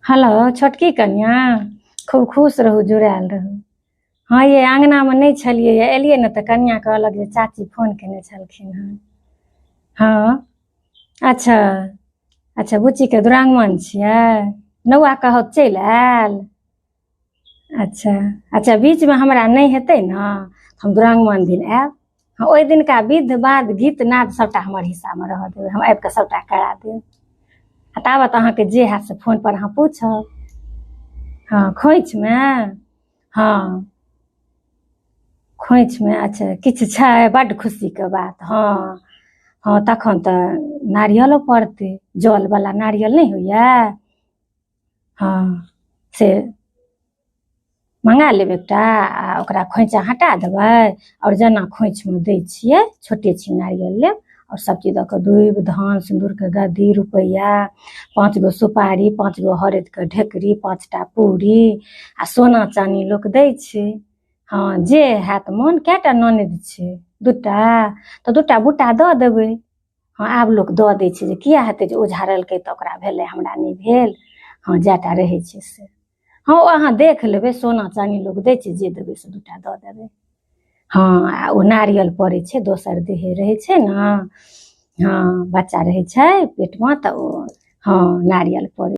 Hello छोटकी कनिया, खूब खुश रहू, जुड़ायल रहू। हाँ ये अंगनामे नहीं छलियै, एलियै ने तऽ कनिया कहलक जे चाची फोन केने छलखिन हँ। हाँ। अच्छा। अच्छा बुच्चीके दुरागमन छियै, नौआ कहत चलि आयल। अच्छा। अच्छा बीचमे हमरा नहि हेतै ने तऽ हम दुरागमन दिन आयब। हाँ ओहि दिनका विध बाध गीत नाद सबटा हमर हिस्सामे रहऽ देबै, हम आबि कऽ सबटा करा देब। आ ताबत अहाँके जे हैत से फोन पर अहाँ पूछब। हाँ खोइचमे। हाँ खोइचमे अच्छा किछु छै, बड्ड खुशीके बात। हाँ हाँ तखन तऽ नारियलो पड़तै, जलवला नारियल नहि होइए। हाँ से मँगा लेब एकटा आ ओकरा खोइचा हटा देबै, आओर जेना खोइचमे दै छियै छोटे छिन नारियल लेब, आओर सबचीज दऽ कऽ दूइब धान सिन्दूरके गद्दी रुपैआ, 5 गो सुपारी, 5 गो हरदिके ढेकरी, 5टा पूरी आ सोना चानी लोक दै छै। हाँ जे हैत मोन। कएटा ननदि छै? 2टा। तऽ 2टा बूटा दऽ देबै। हाँ आब लोक दऽ दै छै, जे किया हेतै जे ओझारलकै तऽ ओकरा भेलै हमरा नहि भेल। हाँ जएटा रहै छै से। हाँ ओ अहाँ देख लेबै, सोना चानी लोक दै छै, जे देबै से 2टा दऽ देबै। हाँ आ ओ नारियल पड़ै छै, दोसर देहे रहै छै ने। हाँ बच्चा रहै छै पेटमे तऽ ओ हाँ नारियल पड़ै